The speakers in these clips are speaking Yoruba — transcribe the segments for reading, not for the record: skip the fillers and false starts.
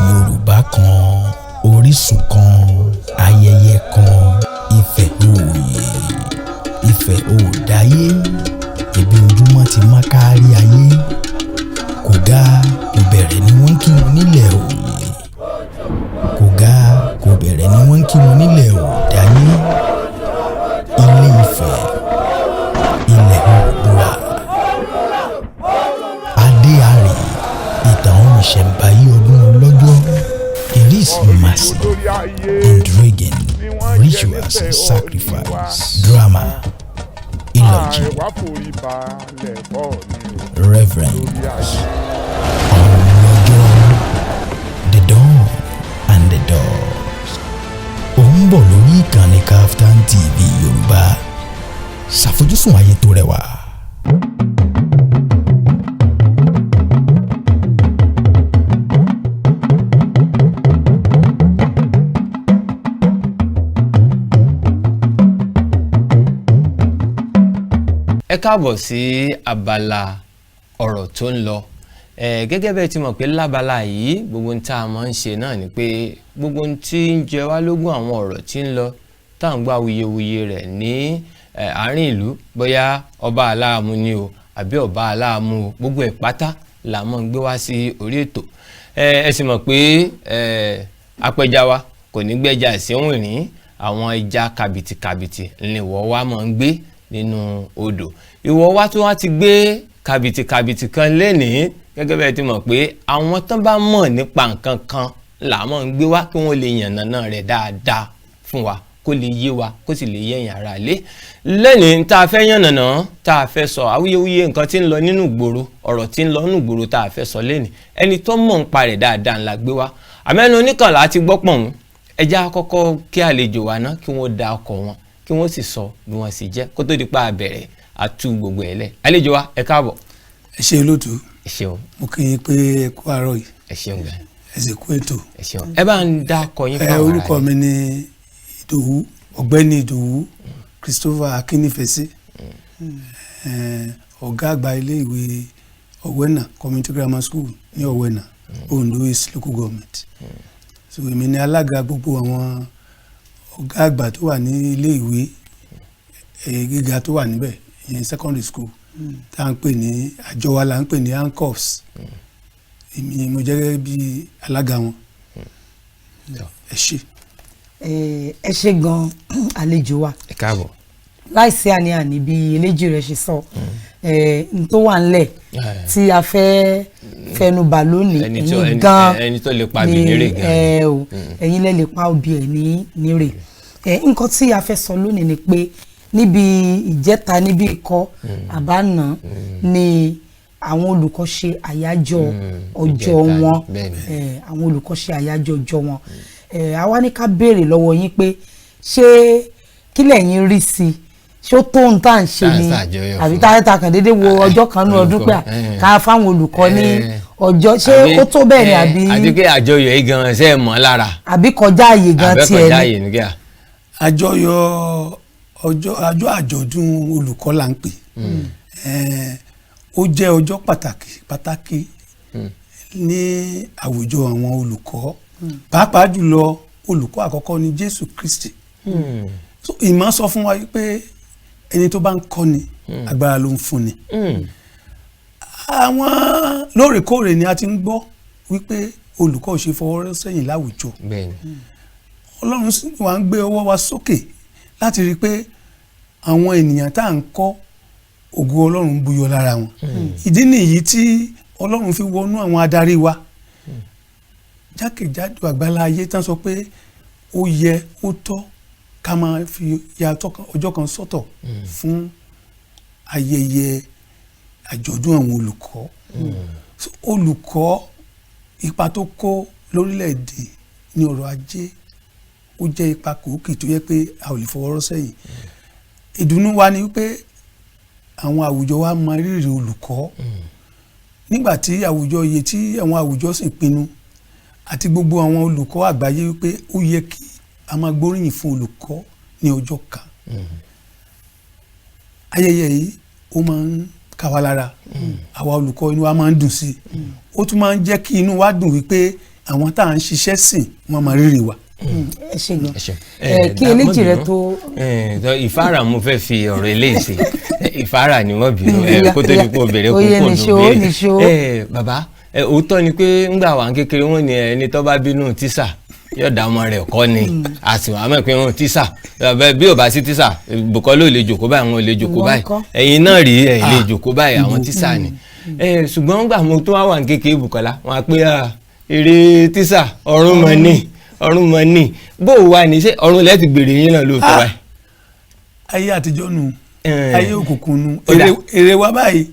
Yorùbá kan, orísun kan, ayẹyẹ kan, Ifẹ̀ òòyè, Ifẹ̀ òòdáyé, ibi ojúmọ́ ti má kárí ayé. Kò ga kò bẹ̀rẹ̀ ni wọ́n ń kí wọn nílẹ̀ òòyè. Kò ga kò bẹ̀rẹ̀ ni wọ́n ń kí wọn nílẹ̀ òòdáyé. Ilé Ifẹ̀, ilẹ̀ Oòduà. Adé àrè, ìtàn ìṣẹ̀ǹbáyé ọdún ọlọ́jọ́. There is mercy, intriguing, rituals and sacrifice, drama, eulogy, reverence. Ọlọ́jọ́, the dawn and the doors. Ó ń bọ̀ lórí ìkànnì Kaftan TV Yorùbá. Ṣàfojúsùn ayé tó rẹwà. Ẹ káàbọ̀ sí abala ọ̀rọ̀ tó ń lọ. Gẹ́gẹ́ bẹ́ẹ̀ ti mọ̀ pé lábala yìí gbogbo ohun tá a máa ń ṣe náà ni pé gbogbo ohun tí ń jẹ wá lógún àwọn ọ̀rọ̀ tí ń lọ tá à ń gbọ́ awuyewuye rẹ̀ ní àárín ìlú, bóyá ọba aláàmú ni o àbí ọba aláàmú o, gbogbo ẹ̀ pátá là máa ń gbé wá sí orí ètò. Ẹ sì mọ̀ pé apẹja wa kò ní gbẹ́ja ìsẹ́wọ̀n rìn, àwọn ẹja kàbìtìkàbìtì ni ìwọ wa máa ń gbé nínú odò. Ìwọ wá tó wá ti gbé kàbìtìkàbìtì kan lénìí, gẹ́gẹ́ bẹ́ẹ̀ ti mọ̀ pé àwọn tán bá mọ̀ nípa nǹkan kan là máa ń gbé wá kí wọ́n lè yànnàná rẹ̀ dáadáa fún wa, kó lè yé wa, kó sì lè yé ẹ̀yin ará ilé. Lẹ́nìí tá a fẹ́ yànnàná, tá a fẹ́ sọ awuyewuye nǹkan tí ń lọ nínú ìgboro, ọ̀rọ̀ tí ń lọ nínú ìgboro tá a fẹ́ sọ lénìí, ẹni tó mọ̀ ń pa rẹ̀ dáadáa ńlá gbé wá. Àmẹ́nu oníkànlá ti gbọ́ pọ̀n, ẹja kọ́kọ́ kí àlejò wa náà kí wọ́n da ọkọ̀ wọn, kí wọ́n sì sọ bí wọ́n sì jẹ́ kó tó di pa àbẹ̀rẹ̀ àtú gbogbo ẹ̀ lẹ̀. Àlejò wa ẹ káàbọ̀. Ẹ ṣé olóòtú. Ẹ ṣeun. Mo kí yín pé ẹ kú àárọ̀ yìí. Ẹ ṣeun gan. Ẹ sì kú ètò. Ẹ ṣeun. Ẹ bá ń dá ọkọ̀ yín fáwọn ará. Orúkọ mi ni Ìdòwú, Ọ̀gbẹ́ni Ìdòwú Christopher Akínnífẹ̀sí, ọ̀gá àgbà ilé ìwé Ọ̀wẹ́nà Community Grammar School ní Ọ̀wẹ́nà, Ondo East Local Government. So èmi ni alága gbogbo àwọn ọ̀gá àgbà tó wà ní ilé ìwé gíga tó wà níbẹ̀, ìyẹn secondary school tá à ń pè ní àjọ wa là ń pè ní ANCOFS. Èmi mo jẹ́ gẹ́gẹ́ bí alága wọn. Ẹ ṣé. Ẹ ṣé gan àlejò wa. Ẹ káàbọ̀. Láìsí àní-àní bí eléjì rẹ̀ ṣe sọ, n tó wà ńlẹ̀ tí a fẹ́ fẹnubà lónìí, ẹ̀yin gan ẹni tó lè pa bí nírè gan. Ẹ̀yin lẹ lè pa obì ẹ̀ ní nírè. Nǹkan tí a fẹ́ sọ lónìí ni pé níbi ìjẹta níbi ìkọ́ àbáná ni àwọn olùkọ́ ṣe àyájọ́ ọjọ́ wọn, àwọn olùkọ́ ṣe àyájọ́ ọjọ́ wọn. Àwa ní ká béèrè lọ́wọ́ yín pé ṣé kí lẹ̀yin rí sí i, ṣé ó tó ń tà ń ṣe ni àbí tá kàn déédéé wo ọjọ́ kan ní ọdún pé ká fáwọn olùkọ́ ní ọjọ́, ṣé ó tó bẹ́ẹ̀ ni àbí. àti pé àjọyọ̀ yìí gan ṣe é mọ́ lára. àbí kọjá àyè gan tiẹ̀ ni. Àjọyọ̀ àjọ̀dún olùkọ́ là ń pè. Ó jẹ́ ọjọ́ pàtàkì ní àwùjọ àwọn olùkọ́, pàápàá jùlọ olùkọ́ àkọ́kọ́ ni Jésù Kristi. So ìmọ̀ sọ fún wa pé ẹni tó bá ń kọ́ni agbára ló ń fúnni. Àwọn lóòrèkóòrè ni a ti ń gbọ́ wípé olùkọ́ ò ṣe fọwọ́ rọ́ sẹ́yìn láwùjọ. Ọlọ́run sì wá ń gbé ọwọ́ wa sókè láti rí i pé àwọn ènìyàn tá à ń kọ́ ògo Ọlọ́run buyọ lára wọn. Ìdí nìyí tí Ọlọ́run fi wọnú àwọn adarí wa jákèjádò àgbálá ayé tán sọ pé ó yẹ ó tọ́ ká máa fi ya ọjọ́ kan sọ́tọ̀ fún ayẹyẹ àjọ̀dún àwọn olùkọ́. Olùkọ́ ipa tó kó lórílẹ̀‐èdè ní ọrọ̀ ajé ó jẹ́ ipa kòókì tó yẹ pé a ò lè fọwọ́ rọ́ sẹ́yìn. Ìdùnnú wa ni wípé àwọn àwùjọ wa mọ rírì olùkọ́ nígbà tí àwùjọ iye tí àwọn àwùjọ sì pinnu àti gbogbo àwọn olùkọ́ àgbáyé wípé ó yẹ kí a máa gbóríyìn fún olùkọ́ ní ọjọ́ kan. Ayẹyẹ yìí ó máa ń ká wa lára àwa olùkọ́ inú wa máa ń dùn sí i ó tún máa ń jẹ́ kí inú wa dùn wípé àwọn tá à ń ṣiṣẹ́ sìn wọ́n máa rírì wa. ẹ ṣe gan kí eléjì rẹ tó. ìfáàrà mo fẹ́ fi ọ̀rọ̀ eléyìí sí ìfáàrà ni wọ́n bínú kó tó di pé obìnrin kò kò dùn béèrè bàbá òótọ́ ni pé ńgbà wà ń kékeré wọn ni ẹni tó bá bínú tíṣà yóò dá ọmọ rẹ̀ kọ́ ni àsìwọ̀n àmọ́ pé wọn tíṣà bí ò bá sí tíṣà Bùkọ́lá ò lè jòkó báyìí àwọn ò lè jòkó báyìí ẹ̀yin náà rí ẹ̀ lè jòkó báyìí àwọn tíṣà ni ṣùgbọ́n ńgbà mo tó wà ń kékeré Bùkọ́lá wọn á pé èrè tíṣà ọ̀run mọ̀ ní bó wà ní ṣé ọ̀run lẹ́ẹ̀tì gbèrè yín náà lóòótọ́ báyìí. ayé àtijọ́ nu ayé òkùnkùn nu èrè wa báyìí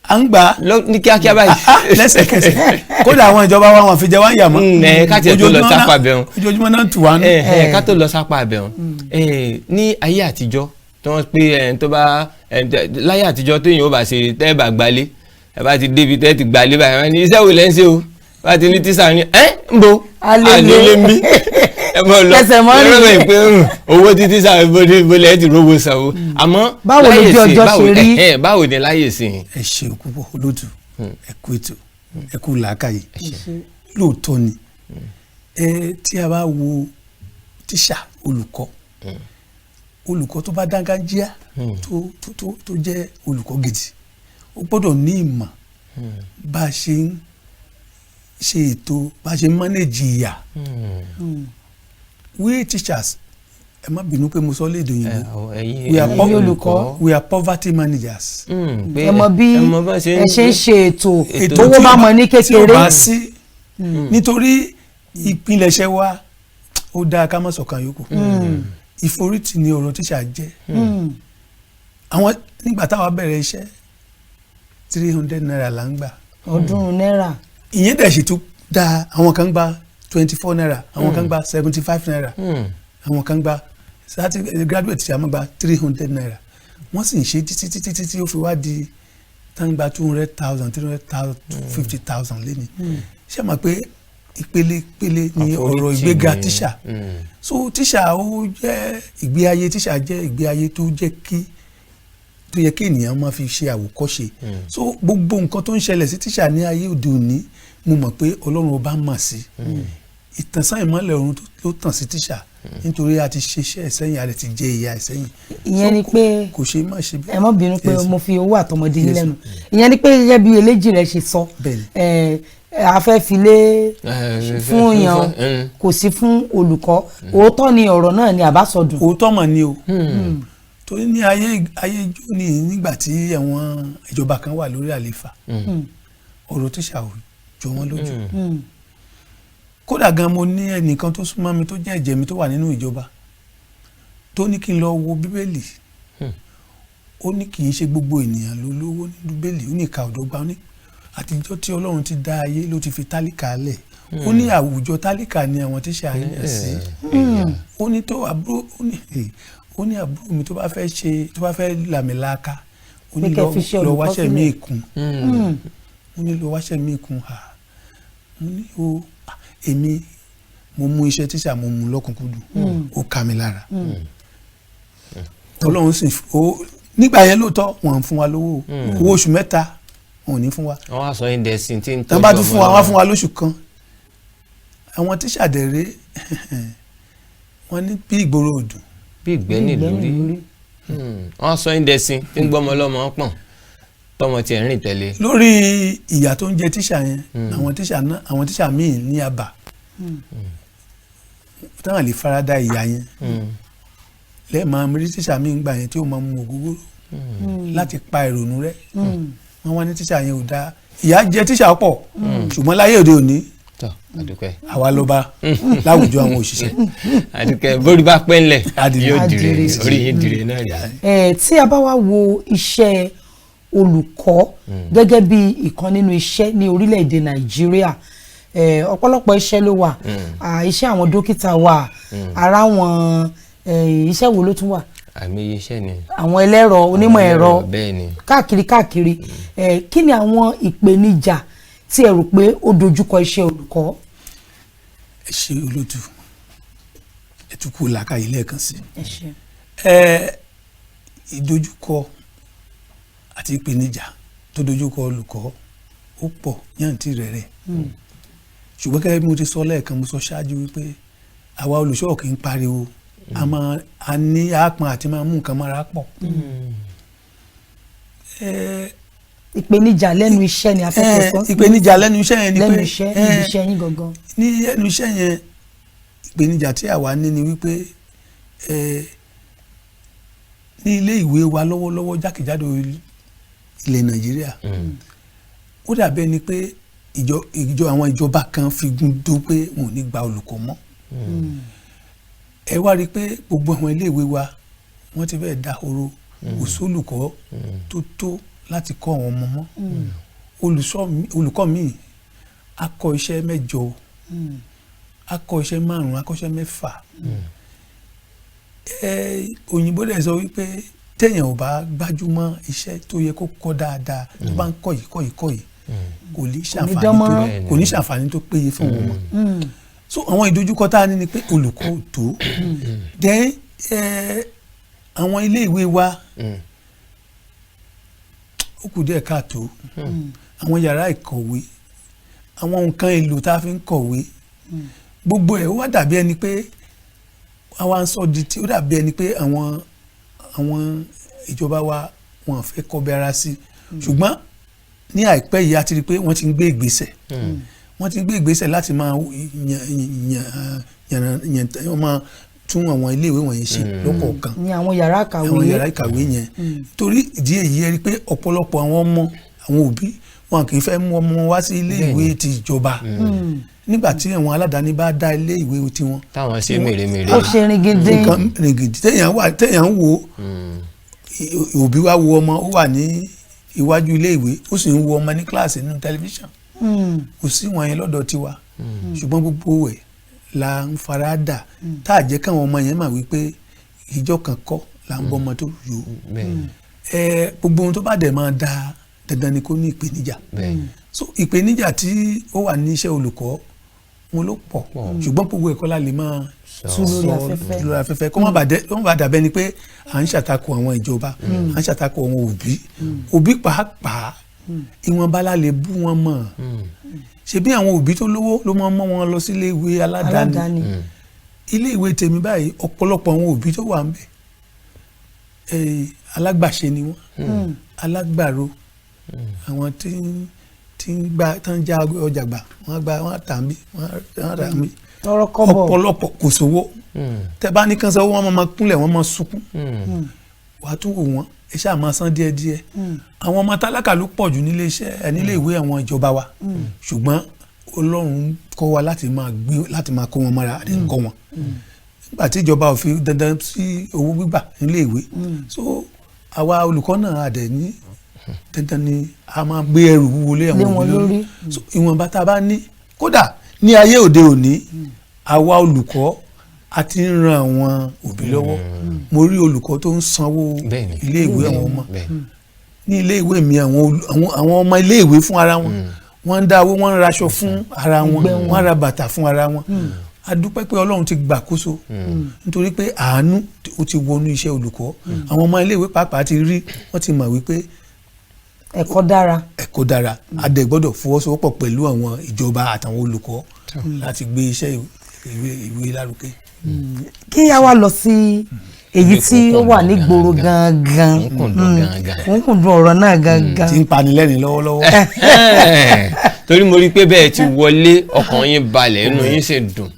à ń gbà ní kíákíá báyìí lẹ́sẹ̀kẹsẹ̀ kódà àwọn ìjọba wa wọn fi jẹ wá ń yà mọ́. káti ẹ̀ tó lọ sápá bẹ̀rùn ojoojúmọ́ náà tù wá nù. ká tó lọ sápá bẹ̀rùn ní ayé àtijọ́ tí wọ́n pé tó bá láyé àtijọ́ tó yìnbọn bá ṣe tẹ́ bá gbalé ẹ bá ti débi tẹ́ ti gbalé báyìí wọ́n ní iṣẹ́ wo lẹ́ ń ṣe o bá ti ní tíṣà ní ń bo alẹ́lẹ́ mi ẹ mọ̀ lọ lọ́rọ̀ pé owó tí tíṣà bolẹ̀ ti rówó sanwó àmọ́ báwo lójú ọjọ́ ṣe rí báwo ni láyè sí i. ẹ ṣe púpọ̀ olóòtú ẹ kú ètò ẹ kú làákàyè lóòótọ́ ni tí a bá wo tíṣà olùkọ́ tó bá dángájíá tó jẹ́ olùkọ́ gidi ó gbọ́dọ̀ ní ìmọ̀ bá a ṣe ń ṣe ètò bá a ṣe ń mánéjì ìyà we teachers ẹ má bínú pé mo sọ lédè òyìnbó we are poverty managers. ẹ mọ bí ẹ ṣe ń ṣe ètò owó bá mọ ní kékeré. tí ó bá sí nítorí ìpilẹ̀ṣẹ̀ wa ó dáa ká má sọ̀kan yòókù ìforítì ni ọ̀rọ̀ tíṣà jẹ́ àwọn nígbà táwa bẹ̀rẹ̀ iṣẹ́ 300 naira là ń gbà. ọdún náírà. ìyẹn dẹ̀ sì tún dáa àwọn kan gba 24 naira àwọn kan gba 75 naira àwọn kan gba graduate tí a máa gba 300 naira wọ́n sì ń ṣe títí ó fi wá di tán gba 200,000 300,000 50,000 lẹ́ni ṣé mọ̀ pé ìpele ni ọ̀rọ̀ ìgbéga tíṣà so tíṣà ó jẹ́ ìgbé ayé tíṣà jẹ́ ìgbé ayé tó yẹ kí ènìyàn máa fi ṣe àwòkọ́ṣe so gbogbo nǹkan tó ń ṣẹlẹ̀ sí tíṣà ní ayé òde òní mo mọ̀ pé Ọlọ́run ọba mọ̀ sí ìtànsán ìmọ́lẹ̀ ọ̀run ló tàn sí tíṣà nítorí a ti ṣiṣẹ́ ẹ̀sẹ́yìn a lè ti jẹ ìyà ẹ̀sẹ́yìn. ìyẹn ni pé kò ṣe má ṣe bẹ́ẹ̀. ẹ má bínú pé mo fi owó àtọmọdé yín lẹ́nu ìyẹn ni pé gẹ́gẹ́ bí eléjì rẹ̀ ṣe sọ afẹ́filé fún yan kò sí fún olùkọ́ òótọ́ ni ọ̀rọ̀ náà ni àbásọdùn. òótọ́ mọ̀ ni o torí ní ayé ijó ni nígbà tí àwọn ìjọba kan wà lórí àléfà ọ̀rọ̀ tíṣà ò jọ wọ́n lójú kódà gan mo ní ẹnìkan tó súnmọ́ mi tó jẹ́ ẹ̀jẹ̀ mi tó wà nínú ìjọba tó ní kí n lọ wo bíbélì ó ní kì í ṣe gbogbo ènìyàn ló lówó ní bíbélì ó ní ìka ọ̀dọ́gba ó ní àtijọ́ tí Ọlọ́run ti dá ayé ló ti fi tálíkà lẹ̀ ó ní àwùjọ tálíkà ni àwọn tíṣà yẹn sí ó ní tó àbúrò ó ní àbúrò mi tó bá fẹ́ làmìlaka ó ní lọ wáṣẹ́ mi kún ó ní lọ wáṣẹ́ mi kún mo ní o èmi mo mú iṣẹ́ tíṣà mo mú lọ́kùnkúndùn ó ká mi lára Ọlọ́run sì nígbà yẹn lóòótọ́ wọ́n ń fún wa lówó owó oṣù mẹ́ta wọn ò ní fún wa. wọ́n wá sọ yín dẹ̀sìn tí ń tọ́jú ọmọ náà. tán bá tún fún wa wọ́n á fún wa lóṣù kan àwọn tíṣà dẹ̀rẹ́ wọ́n ní bí ìgboro òdùn. bí ìgbẹ́ni lórí wọ́n sọ yín dẹ̀sìn tí ń gbọ́mọ lọ́mọ pọ̀n tọmọ tiẹ̀ rìn tẹ̀lé. lórí ìyà tó ń jẹ tíṣà yẹn àwọn tíṣà míì ní àbà táwọn lè farada ìyà yẹn lẹ́ẹ̀máa rí tíṣà míì ń gbà yẹn tí ó máa mu ògógóró láti pa ìrònú rẹ̀ wọ́n wá ní tíṣà yẹn ò dáa ìyà jẹ tíṣà pọ̀ ṣùgbọ́n láyé òde òní àwa ló bá láwùjọ àwọn òṣìṣẹ́. àdùkẹ́ bórí bá pẹ́ ńlẹ̀ yóò dìre orí yín dìre náà rí. tí a bá wá wo iṣẹ́ olùkọ́ gẹ́gẹ́ bí ìkan nínú iṣẹ́ ní orílẹ̀-èdè Nàìjíríà ọ̀pọ̀lọpọ̀ iṣẹ́ ló wà iṣẹ́ àwọn dókítà wà ara wọn iṣẹ́ wo ló tún wà. àmì iṣẹ́ ni. àwọn ẹlẹ́rọ onímọ̀ ẹ̀rọ káàkiri kí ni àwọn ìpèníjà tí ẹ rò pé ó dojúkọ iṣẹ́ olùkọ́. ẹ ṣe olótú ẹ tún kú làákàyè lẹ́ẹ̀kan sí. ìdojúkọ àti ìpèníjà tó dojúkọ olùkọ́ ó pọ̀ yàǹtí rẹ̀ ṣùgbọ́n gẹ́gẹ́ bí mo ti sọ lẹ́ẹ̀kan mo sọ ṣáájú wípé àwa olùṣọ́ kì í pariwo a ní àápọn àti máa mú nǹkan mọ́ra pọ̀. ìpèníjà lẹ́nu iṣẹ́ ni afẹ́fẹ́ sọ. ìpèníjà lẹ́nu iṣẹ́ yẹn ni pé lẹ́nu iṣẹ́ yín gangan. ní ẹnu iṣẹ́ yẹn ìpèníjà tí àwa ní ni wípé ní ilé ìwé wa lọ́wọ́lọ́wọ́ jákèjádò ilẹ̀ Nàìjíríà ó dàbẹ́ ni pé àwọn ìjọba kan fi gún dó pé wọn ò ní gba olùkọ́ mọ́. Ẹ wá rí i pé gbogbo àwọn ilé ìwé wa wọ́n ti fẹ́ẹ́ dahoro kò sólùkọ́ tó láti kọ́ àwọn ọmọ mọ́. Olùkọ́ mi á kọ́ iṣẹ́ 8 á kọ́ iṣẹ́ 5 á kọ́ iṣẹ́ 6. Òyìnbó dẹ̀ sọ wípé téèyàn ò bá gbájúmọ́ iṣẹ́ tó yẹ kó kọ́ dáadáa tó bá ń kọ́ yìí kò ní ṣàǹfààní tó péye fún wọn mọ́. So àwọn ìdojúkọ tá a ní ni pé olùkọ́ ò tó. Then àwọn ilé ìwé wa ó kù díẹ̀ káàtó. Àwọn yàrá ìkọ̀wé àwọn nǹkan èlò tá a fi ń kọ̀wé gbogbo ẹ̀ ó wá dàbí ẹni pé àwa ń sọ di tí ó dàbí ẹni pé àwọn ìjọba wa wọn fẹ́ kọbi ara sí. Ṣùgbọ́n ní àìpẹ́ yìí a ti rí i pé wọ́n ti ń gbé ìgbésẹ̀ láti máa máa tún àwọn iléèwé wọ̀nyí ṣe lọ́kọ̀ọ̀kan. ní àwọn yàrá ìkàwé yẹn torí ìdí èyí ẹ rí i pé ọ̀pọ̀lọpọ̀ àwọn òbí wọn kì í fẹ́ mú ọmọ wá sí iléèwé ti ìjọba nígbà tí àwọn aládàáni bá dá iléèwé tiwọn. táwọn ṣe mèremère. ó ṣe rìngìdì téèyàn wò òbí wa wo ọmọ ó wà ní iwájú iléèwé ó sì ń wo ọmọ ní kíláàsì nínú tẹlifíṣàn kò sí wọn yẹn lọ́dọ̀ tiwa ṣùgbọ́n gbogbo ẹ̀ la ń fara dà tá a jẹ́ káwọn ọmọ yẹn mà wípé ìjọ kan kọ́ là ń bọ́ ọmọ tó yò gbogbo ohun tó bá dẹ̀ máa da dandan ni kó ní ìpèníjà so ìpèníjà tí ó wà ní iṣẹ́ olùkọ́ wọn ló pọ̀ ṣùgbọ́n gbogbo ẹ̀kọ́ la lè máa tú lórí afẹ́fẹ́ kó má bàa dàbẹ́ ni pé à ń ṣàtakò àwọn ìjọba à ń ṣàtakò àwọn òbí pàápàá ìwọ̀nba la lè bú wọn mọ̀ ṣebí àwọn òbí tó lówó ló máa ń mọ́ wọn lọ sí ilé ìwé aládàáni ilé ìwé tèmi báyìí ọ̀pọ̀lọpọ̀ àwọn òbí tó wà ń bẹ̀ alágbàṣe ni wọ́n alágbàro àwọn tí ń já ọjà gbà wọ́n tà mí wọ́n rà mí ọ̀pọ̀lọpọ̀ kò sówó tẹ́ bá ní kán sanwó wọ́n máa kúnlẹ̀ wọ́n máa sunkún wàá tún wò wọ́n ẹ ṣáà máa san díẹ̀díẹ̀ àwọn ọmọ tálákà ló pọ̀ jù nílé ìwé àwọn ìjọba wa ṣùgbọ́n Ọlọ́run kọ́ wa láti máa kó wọn mọ́ra àti kọ́ wọn nígbà tí ìjọba ò fi dandan sí owó gbígbà nílé ìwé so àwa olùkọ́ náà àdẹ̀ ní dandan ni a máa gbé ẹrù wúwo lé àwọn òbí lórí so ìwọ̀nba tá a bá ní kódà ní ayé òde òní àwa olùkọ́ a ti ń ran àwọn òbí lọ́wọ́ mo rí olùkọ́ tó ń sanwó ilé ìwé àwọn ọmọ ní ilé ìwé mi àwọn ọmọ ilé ìwé fún ara wọn wọ́n ń dá owó wọ́n ń raṣọ fún ara wọn wọ́n ń ra bàtà fún ara wọn a dúpẹ́ pé Ọlọ́run ti gbàkóso nítorí pé àánú ó ti wọnú iṣẹ́ olùkọ́ àwọn ọmọ ilé ìwé pàápàá ti rí wọ́n ti mọ̀ wípé ẹ̀kọ́ dára a dẹ̀ gbọ́dọ̀ fọwọ́sowọ́pọ̀ pẹ̀lú àwọn ìjọba àtàwọn olùkọ́ láti gbé iṣẹ́ ìwé lárugẹ. kí a wá lọ sí èyí tí ó wà nígboro gangan òǹkùndùn ọ̀rọ̀ náà gangan tí ń pani lẹ́rìn lọ́wọ́lọ́wọ́. torí mo rí i pé bẹ́ẹ̀ ti wọlé ọkàn yín balẹ̀ inú yín sì dùn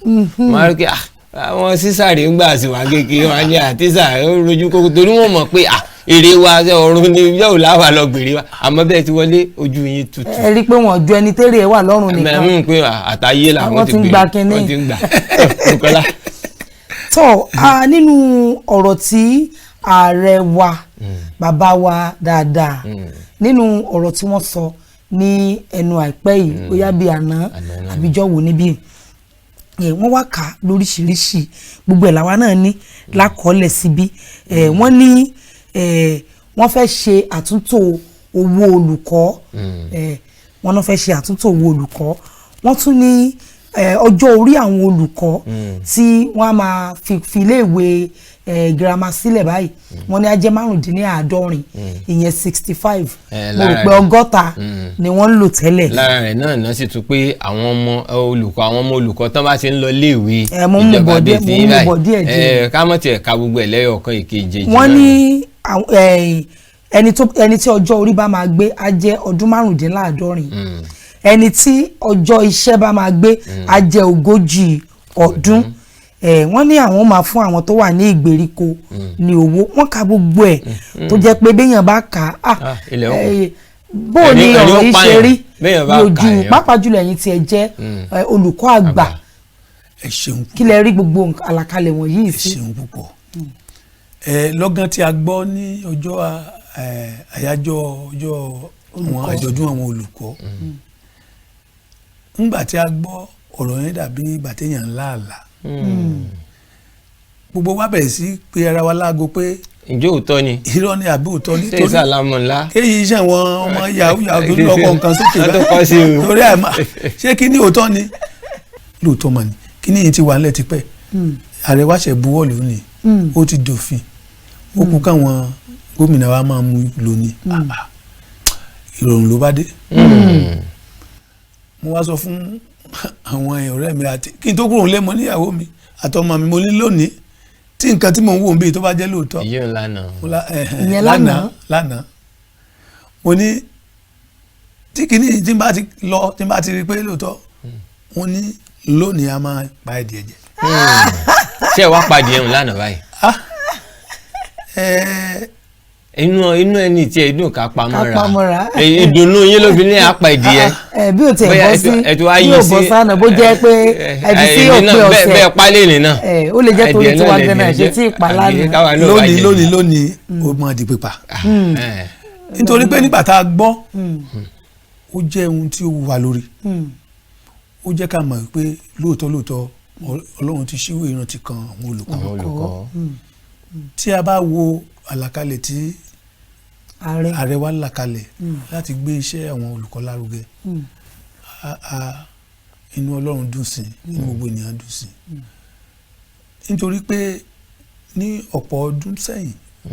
máa rí i pé àwọn sísàrè ń gbà sí wa kékeré wọn ní àtísà ó rojú kókó torí wọn mọ̀ pé èrè wa ọ̀run ni yóò láwà lọ gbèrè wa àmọ́ bẹ́ẹ̀ ti wọlé ojú yín tutù. ẹ rí i pé wọn ju ẹni tẹ́rẹ̀ ẹ̀ wà lọ́rùn nìkan. mẹ́rin pé àtàyé làwọn ti gbèrè wọ́n ti ń gbà Bùkọ́lá. tó nínú ọ̀rọ̀ tí ààrẹ wa bàbá wa dáadáa nínú ọ̀rọ̀ tí wọ́n sọ ní ẹnu àìpẹ́ yìí bóyá bíi àná àbíjọ́ wò níbí wọ́n wá kà lóríṣiríṣi gbogbo ẹ̀ làwa náà ní lákọọ́lẹ̀ síbí wọ́n ní wọ́n fẹ́ ṣe àtúntò owó olùkọ́ wọ́n náà fẹ́ ṣe àtúntò owó olùkọ́ wọ́n tún ní ọjọ́ orí àwọn olùkọ́ tí wọ́n á máa fi iléèwé girama sílẹ̀ báyìí wọ́n ní á jẹ́ 95 ìyẹn 65 mo rò pé 60 ni wọ́n ń lò tẹ́lẹ̀. lára rẹ̀ náà sì tún pé àwọn ọmọ olùkọ́ tán bá ti ń lọ iléèwé ìjọba bíi ti ń báyìí ká mọ̀ tiẹ̀ ka gbogbo ẹ̀ lẹ́yọ̀ kan ìkejì. wọ́n ní ẹni tí ọjọ́ orí bá máa gbé á jẹ́ ọdún 95 ẹni tí ọjọ́ iṣẹ́ bá máa gbé á jẹ́ 40 ọdún. Wọ́n ní àwọn máa fún àwọn tó wà ní ìgbèríko ní owó wọ́n ka gbogbo ẹ̀ tó jẹ́ pé béèyàn bá kà á bó ni ọ̀rọ̀ yìí ṣe rí lójú pàápàá jùlọ ẹ̀yin tí ẹ jẹ́ olùkọ́ àgbà kí lẹ rí gbogbo àlàkalẹ̀ wọ̀nyí sí. ẹ ṣeun púpọ̀ lọ́gán tí a gbọ́ ní ọjọ́ àyájọ́ ọjọ́ àwọn àjọ̀dún àwọn olùkọ́ ńgbà tí a gbọ́ ọ̀rọ̀ yẹn dàbí ìgbà téèyàn ńlá àlá gbogbo wa bẹ̀rẹ̀ sí pé ara wa láago pé ǹjẹ́ òótọ́ ni irọ́ ni àbí òótọ́ ni torí sàlámù ńlá èyí iṣẹ́ àwọn ọmọ yahoo tó ń lọ́kọ̀ nǹkan sókè báyìí torí àìmọ́ ṣé kí ni òótọ́ ni lóòótọ́ mà ní kí ni yìí ti wà nílẹ̀ tipẹ́ ààrẹ wa ṣẹ̀ buwọ́lù ni ó ti dòfin ó kú káwọn gómìnà wa máa mú lò ní ìrọ̀rùn ló bá dé mo wá sọ fún àwọn ọ̀rẹ́ mi àti kí n tó kúrò nílé mo níyàwó mi àtọmọ mi mo ní lónìí tí nǹkan tí mò ń wò ń bí tó bá jẹ́ lóòótọ́ ìyẹn lánàá mo ní tí kìíní tí n bá ti lọ tí n bá ti rí pé lóòótọ́ mo ní lónìí a máa pa ẹ̀dì ẹ̀jẹ̀. ṣé ẹ wá pa ẹ̀dì ẹ̀hún lánàá báyìí. inú ẹni tí ẹ dùn ká pamọ́ra ìdùnnú yín ló fi ní apá ìdí ẹ. bí o tẹ bọ́ sí yóò bọ́ sánà bó jẹ́ pé ẹbí sí òpin ọ̀sẹ̀ bẹ́ẹ̀ pálẹ̀ nìyẹn. ó lè jẹ́ torí tiwa gánà ṣe tí ìpa lánàá. lónìí ó máa di pípa. nítorí pé nígbà tá a gbọ́ ó jẹ́ ohun tí ó wù wá lórí ó jẹ́ ká mọ̀ pé lóòótọ́ Ọlọ́run ti ṣíwèé ìrántí kan àwọn olùkọ́. tí a bá wo àlàkalẹ̀ tí ààrẹ wa làkalẹ̀ láti gbé iṣẹ́ àwọn olùkọ́ lárugẹ inú Ọlọ́run dùn sí inú gbogbo ènìyàn dùn sí nítorí pé ní ọ̀pọ̀ ọdún sẹ́yìn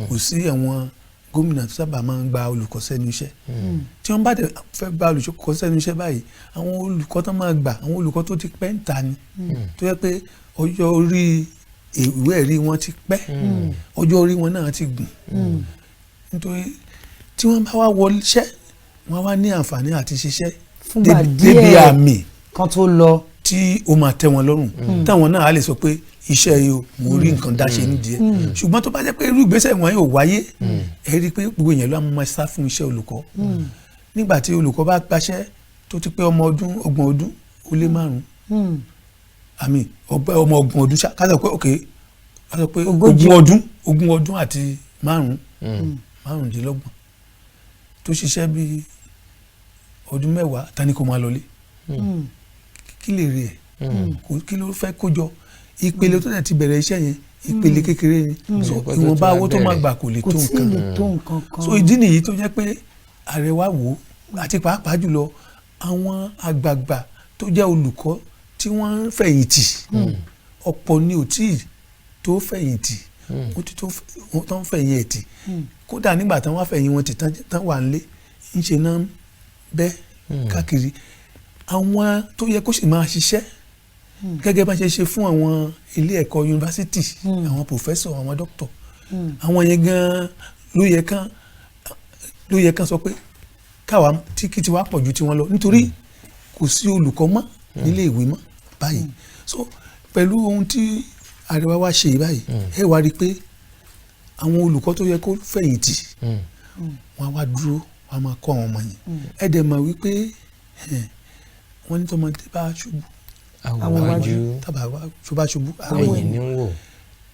kò sí àwọn gómìnà tó sábà máa ń gba olùkọ́ sẹ́nu iṣẹ́ tí wọ́n bá dẹ̀ fẹ́ gba olùkọ́ sẹ́nu iṣẹ́ báyìí àwọn olùkọ́ tó máa gbà àwọn olùkọ́ tó ti pẹ́ ń ta ni tó yẹ pé ọjọ́ orí ìwé ẹ̀rí wọn ti pẹ́ ọjọ́ orí wọn náà ti gùn nítorí tí wọ́n bá wá wọṣẹ́ wọ́n wá ní àǹfààní àti ṣiṣẹ́ débi àmì kan tó lọ tí ó máa tẹ́ wọn lọ́rùn táwọn náà á lè sọ pé iṣẹ́ yìí o mo rí nǹkan dáṣe nídìí ẹ̀ ṣùgbọ́n tó bá jẹ́ pé irú ìgbésẹ̀ wọn yóò wáyé ẹ rí i pé gbogbo èèyàn ló máa sá fún iṣẹ́ olùkọ́ nígbà tí olùkọ́ bá gbaṣẹ́ tó ti pé ọmọ ọdún 30 ọdún ó lé 5 àmì ọmọ 30 ọdún ká sọ pé ok ká sọ pé 20 ọdún àti 5 tó ṣiṣẹ́ bí ọdún 10 tani kò máa lọlé kí lè rí ẹ̀ kí ló fẹ́ kó jọ ìpele tó dẹ̀ ti bẹ̀rẹ̀ iṣẹ́ yẹn ìpele kékeré ni so ìwọ̀nba owó tó máa gbà kò lè tó nǹkan so ìdí nìyí tó jẹ́ pé ààrẹ wa wò àti pàápàá jùlọ àwọn àgbààgbà tó jẹ́ olùkọ́ tí wọ́n ń fẹ̀yìntì ọ̀pọ̀ ni ò tí tó fẹ̀yìntì ó ti tó ń fẹ̀yìntì kódà nígbà tí wọ́n fẹ̀yìn wọn ti tán wà nílé ń ṣe náà bẹ́ káàkiri àwọn tó yẹ kó sì máa ṣiṣẹ́ gẹ́gẹ́ bá ṣe ṣe fún àwọn ilé ẹ̀kọ́ yunifásitì àwọn pòfẹ́sọ̀ àwọn dókítọ̀ àwọn yẹn gan ló yẹ kán sọ pé káwa kí tiwa pọ̀ ju tiwọn lọ nítorí kò sí olùkọ́ mọ́ nílé ìwé mọ́ báyìí so pẹ̀lú ohun tí ààrẹ wa ṣe báyìí ẹ wá rí i pé àwọn olùkọ́ tó yẹ kó fẹ̀yìntì wọ́n wá dúró wọ́n máa kọ́ àwọn ọmọ yẹn ẹ dẹ̀ mọ̀ wípé wọ́n ní tọmọdé bá ṣubú àwọn wájú tó bá ṣubú àwọn ẹ̀yìn ní wò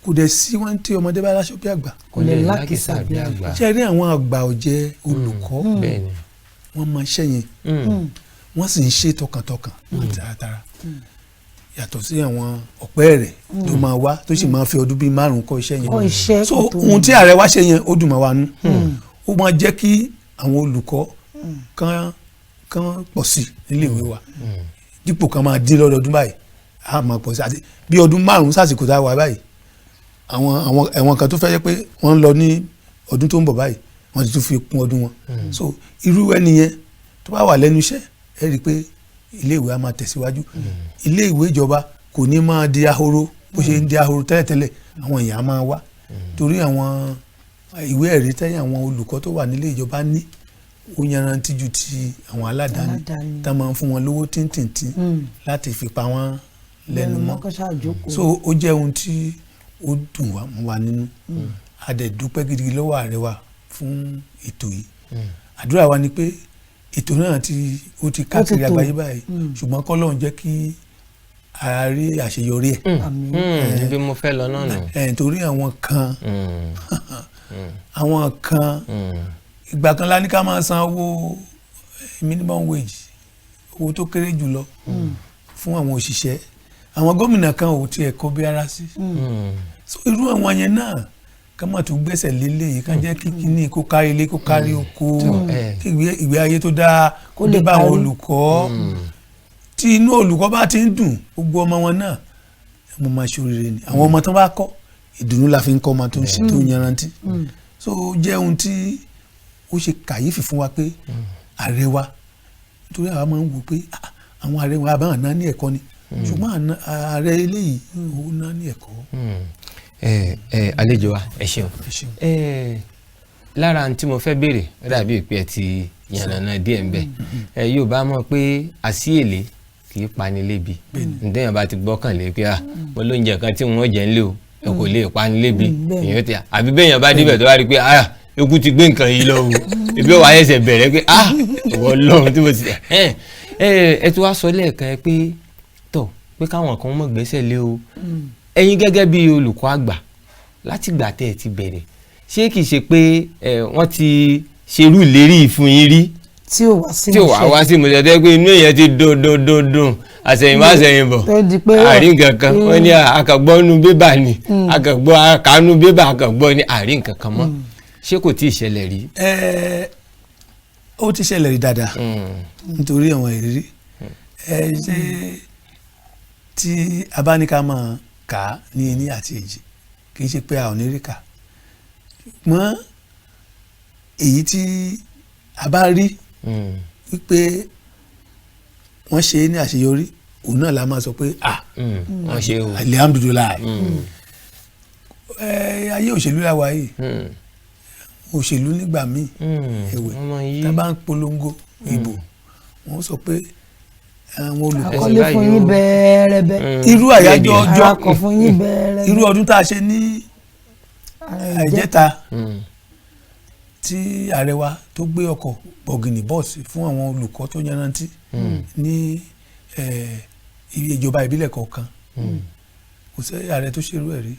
kò dẹ̀ sí wọ́n tí ọmọdé bá láṣọ bí àgbà kò lè lákìsà bí àgbà ṣe rí àwọn àgbà ọ̀jẹ̀ olùkọ́ wọ́n máa ṣẹ́ yẹn wọ́n sì ń ṣe tọkàntọkàn tààràtàrà yàtọ̀ sí àwọn ọ̀pẹ́ rẹ̀ tó máa wá tó sì máa fi ọdún bíi 5 kọ́ iṣẹ́ yẹn so ohun tí ààrẹ wá ṣe yẹn ó dùn mọ́ wa nú ó máa jẹ́ kí àwọn olùkọ́ kan pọ̀ sí nílé ìwé wa dípò kan máa dín lọ́dọọdún báyìí á máa pọ̀ sí àti bí ọdún 5 sásìkò tá a wà báyìí àwọn ẹ̀wọ̀n kan tó fẹ́ jẹ́ pé wọ́n ń lọ ní ọdún tó ń bọ̀ báyìí wọ́n ti tún fi kún ọdún wọn so irú ẹni yẹn tó bá wà lẹ́nu iṣẹ́ ẹ rí i pé ilé ìwé á máa tẹ̀síwájú ilé ìwé ìjọba kò ní máa di ahoro bó ṣe ń di ahoro tẹ́lẹ̀tẹ́lẹ̀ àwọn èèyàn á máa wá torí àwọn ìwé ẹ̀rí tẹ́yìn àwọn olùkọ́ tó wà nílé ìjọba ní ó yanrantí ju ti àwọn aládàáni tá máa ń fún wọn lówó tíntìntín láti fi pa wọ́n lẹ́nu mọ́ so ó jẹ́ ohun tí ó dùn wá nínú a dẹ̀ dúpẹ́ gidigidi lọ́wọ́ ààrẹ wa fún ètò yìí àdúrà wa ni pé ètò náà ó ti káàkiri àgbáyé báyìí ṣùgbọ́n k'Ọlọ́run jẹ́ kí a rí àṣeyọrí ẹ̀. bí mo fẹ́ lọ náà nù. torí àwọn kan ìgbà kan la ní ká máa san owó minimum wage owó tó kéré jùlọ fún àwọn òṣìṣẹ́ àwọn gómìnà kan ò tiẹ̀ kọ́ bí ara sí so irú àwọn yẹn náà ká má tún gbẹ́sẹ̀ lélẹ̀ yìí ká jẹ́ kí kíní kó kárí ilé kó kárí oko kí ìgbé ayé tó dáa kó dé bá àwọn olùkọ́ tí inú olùkọ́ bá ti ń dùn gbogbo ọmọ wọn náà mo máa ṣoríire ni àwọn ọmọ tó bá kọ́ ìdùnnú la fi ń kọ́ ọmọ tó ń ṣe tó ń yanrantí so jẹ́ ohun tí ó ṣe kàyéfì fún wa pé ààrẹ wa nítorí àwa máa ń wò pé àwọn ààrẹ wa àbáwọn náà ní ẹ̀kọ́ ni ṣùgbọ́n ààrẹ eléyìí ó náà ní ẹ̀kọ́. àlejò wa ẹ ṣeun lára tí mo fẹ́ béèrè ó dàbí ìpè ti yànnàná díẹ̀ ń bẹ̀ yóò bá mọ̀ pé àsíyèlé kì í pani lébi ǹdẹ́yìn bá ti gbọ́kànlé pé mo lóúnjẹ kan tí wọ́n jẹ́ ń lé o ẹ kò lè pani lébi èèyàn ti àbí bẹ́yàn bá débẹ̀ tó wá rí pé eku ti gbé nǹkan yìí lọ o ebi ó wà ẹsẹ̀ bẹ̀rẹ̀ pé ìwọ lọ́run tí mo ti ẹ ti wá sọ lẹ́ẹ̀kan ẹ pé tọ̀ pé káwọn kan mọ̀ gbẹ́sẹ̀ lé o ẹ̀yin gẹ́gẹ́ bí olùkọ́ àgbà láti gbà tẹ́ ẹ ti bẹ̀rẹ̀ ṣé kìí ṣe pé wọ́n ti ṣerú ìlérí fún yín rí tí ò wá sí ìmúṣẹ tẹ́ pé inú èèyàn ti dùn àṣẹ̀yìnbá àṣẹ̀yìnbọ̀ àárín kankan wọ́n ní àkàgbọ́nú bébà ni àkànú bébà àkàgbọ́ ní àárín kankan mọ́ ṣé kò tí ì ṣẹlẹ̀ rí. ó ti ṣẹlẹ̀ rí dáadáa nítorí àwọn ìrírí ṣé tí a bá ní ká máa kà á ní ení àti èjì kì í ṣe pé a ò ní rí kà mọ́ èyí tí a bá rí wípé wọ́n ṣe é ní àṣeyọrí òun náà la máa sọ pé wọ́n ṣe o alihamudulilayi ayé òṣèlú la wà yìí òṣèlú nígbà míì ẹ̀wẹ̀ tá a bá ń polongo ìbò wọ́n sọ pé àwọn olùkọ́ àkọlé fún yín bẹ́ẹ̀rẹ́bẹ́ irú àyájọ́ ọjọ́ àkọ́ fún yín bẹ́ẹ̀rẹ́bẹ́ irú ọdún tá a ṣe ní àìjẹta tí ààrẹ wa tó gbé ọkọ̀ bọ̀gìnì bọ́ọ̀sì fún àwọn olùkọ́ tó yanrantí ní ìjọba ìbílẹ̀ kọ̀ọ̀kan kò sí ààrẹ tó ṣerú ẹ̀ rí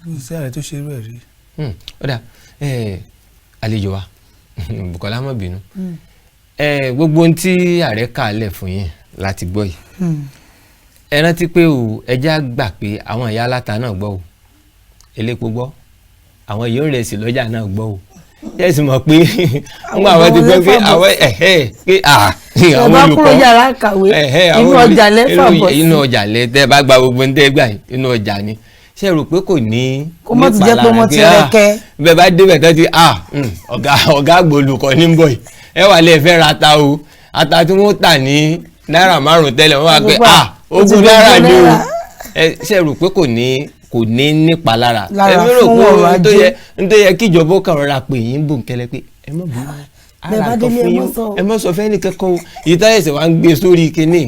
kò sí ààrẹ tó ṣerú ẹ̀ rí. ó dà àlejò wa Bùkọ́lá má bínú gbogbo ohun tí ààrẹ kà á lẹ̀ fún yín láti gbọ́ yìí ẹ rántí pé ẹjẹ́ gbà pé àwọn ìyá aláta náà gbọ́ o elépo gbọ́ àwọn yóò rẹ̀ sí lọ́jà náà gbọ́ o yẹ́ sì mọ̀ pé nígbà àwọn ti gbọ́ pé àwọn pé àwọn olùkọ́ inú ọjà lẹ́fà bọ̀ sí inú ọjà lẹ́ tẹ́ bá gba gbogbo ní tẹ́ gbà inú ọjà ni ṣe rò pé kò ní kó mọ̀ ti jẹ́ pé wọ́n ti rẹ́kẹ́ bẹ́ẹ̀ bá débẹ̀ tán ti ọ̀gá àgbà olùkọ́ ní bọ̀ yìí ẹ wà lè fẹ́ ra ata o ata tí wọ́n tà ní náírà 5 tẹ́lẹ̀ wọ́n wá pé ogún náírà ni o ṣe rò pé kò ní nípa lára èmi rò pé n tó yẹ kí ìjọba kan rọra pè yín bò ń kẹlẹ pé ẹ mọ̀ bí ara kan fún yín ẹ mọ̀ sọ fẹ́ni kankan o yìí táyà ẹ̀sẹ̀ wá ń gbé sórí kinní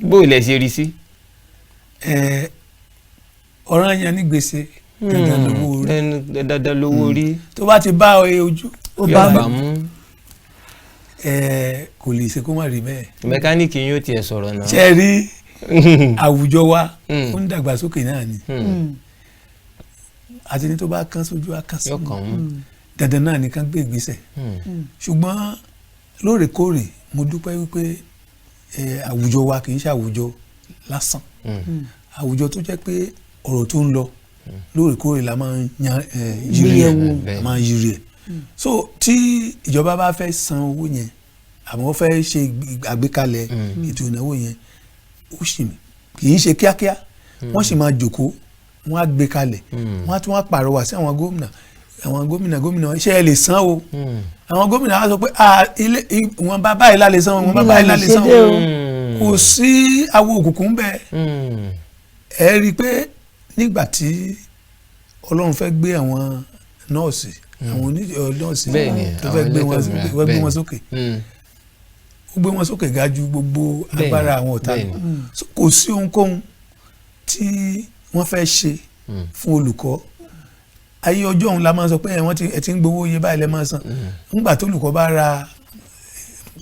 bó ilẹ̀ ṣe rí sí. ọ̀ràn yẹn ní gbèsè dandan lówó orí tó bá ti bá ojú ó bá mú kò lè ṣe kó má rí bẹ́ẹ̀. mẹkáníìkì yóò tiẹ̀ sọ̀rọ̀ náà. ṣe rí àwùjọ wa ó ń dàgbàsókè náà ni àti ní tó bá kán sójú á kán sí dandan náà nìkan gbé ìgbésẹ̀ ṣùgbọ́n lóòrèkóòrè mo dúpẹ́ wípé àwùjọ wa kì í ṣe àwùjọ lásán àwùjọ tó jẹ́ pé ọ̀rọ̀ tó ń lọ lóòrèkóòrè la máa ń yiri ẹ̀ so tí ìjọba bá fẹ́ san owó yẹn àmọ́ wọ́n fẹ́ ṣe àgbékalẹ̀ ètò ìnáwó yẹn ó sì kì í ṣe kíákíá wọ́n sì máa jókòó wọ́n á gbé kalẹ̀ wọ́n á tún wá pàrọwà sí àwọn gómìnà iṣẹ́ ẹ lè san o àwọn gómìnà á sọ pé wọn bá báyìí lálẹ́ san wọn bá báyìí lálẹ́ san kò sí awo òkùnkùn bẹ́ẹ̀ ẹ rí i pé nígbà tí Ọlọ́run fẹ́ gbé àwọn nọ́ọ̀sì àwọn nọ́ọ̀sì tó fẹ́ gbé wọn sókè ó gbé wọn sókè ga ju gbogbo agbára àwọn ọ̀tá lọ kò sí ohunkóhun tí wọ́n fẹ́ ṣe fún olùkọ́ ayé ọjọ́ òun la máa sọ pé ẹ ti ń gbowó iye báyìí lẹ́ máa san nígbà tó olùkọ́ bá ra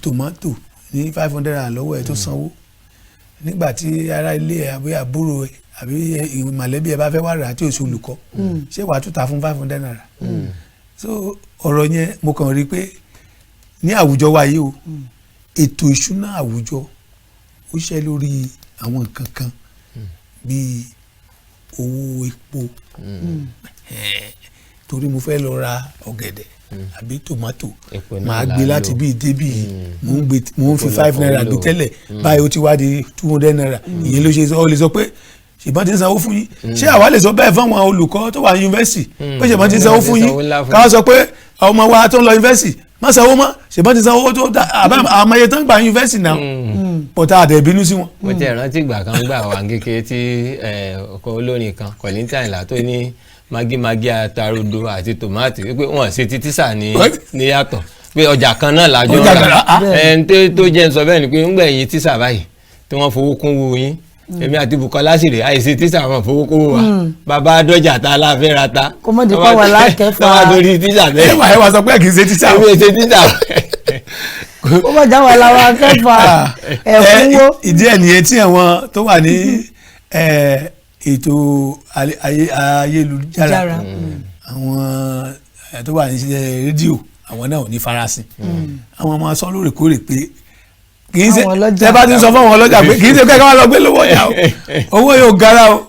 tòmátò ní 500 naira lọ́wọ́ ẹ tó sanwó nígbà tí ará ilé ẹ àbí àbúrò ẹ àbí mọ̀lẹ́bí ẹ bá fẹ́ wá rà tí oṣù olùkọ́ ṣé wàá tún ta fún 500 naira so ọ̀rọ̀ yẹn mo kàn rí i pé ní àwùjọ wa yìí o ètò ìṣúná àwùjọ ó ṣe lórí àwọn nǹkan kan bíi owó epo torí mo fẹ́ lọ ra ọ̀gẹ̀dẹ̀ àbí tòmátò màá gbé láti bíi débì mò ń fi 5 naira gbé tẹ́lẹ̀ báyìí ó ti wá di 200 naira ìyẹn ló ṣe sọ ọ lè sọ pé ṣèbọn ti ń sanwó fún yín ṣé àwa lè sọ bẹ́ẹ̀ fún àwọn olùkọ́ tó wà ní yunifásitì pé ṣèbọn ti ń sanwó fún yín káwọn sọ pé àwọn ọmọ wa tó ń lọ yunifásitì má sanwó mọ́ ṣèbọn ti sanwó tó àmọ́ iye tó ń gba yunifásitì náà pọ̀tà àdẹ̀ bínú sí wọn. mo tẹ ìrántí ìgbà kan gbà wá kékeré tí ọkọ olórin kan Kollington Àyìnlá tó ní magimagi atarodo àti tòmátì wípé wọn ṣe ti tísà ní yàtọ̀ pé ọjà kan náà lájọ rà ẹni tó jẹ́ ń sọ bẹ́ẹ̀ ni pé ń gbẹ̀yìn tísà báyìí tí wọ́n fowó kún wo yín èmi àti Bukola sì rè àìsí tísà wọn fowó kún wo wa bàbá dọ́jà ta láfẹ́ ra ta kó mọ̀ dípò wà lákẹ́fà wọ́n wá torí tísà bẹ́ẹ̀ ẹ wà sọ pé kì í ṣe tísà èmi ṣe tísà kó mọ̀ já wà láwọn akẹ́fà ẹ̀fúnwó. ìdí ẹ̀ nìyẹn tí àwọn tó wà ní ètò ayélujára àwọn tó wà ní rédíò àwọn náà ò ní farasin àwọn ọmọ sọ lóòrèkóòrè pé kì í ṣe tẹ bá ti ń sọ fún àwọn ọlọ́jà pé kì í ṣe kẹ́kẹ́ wá lọ gbé lówó ọjà o owó yóò gara o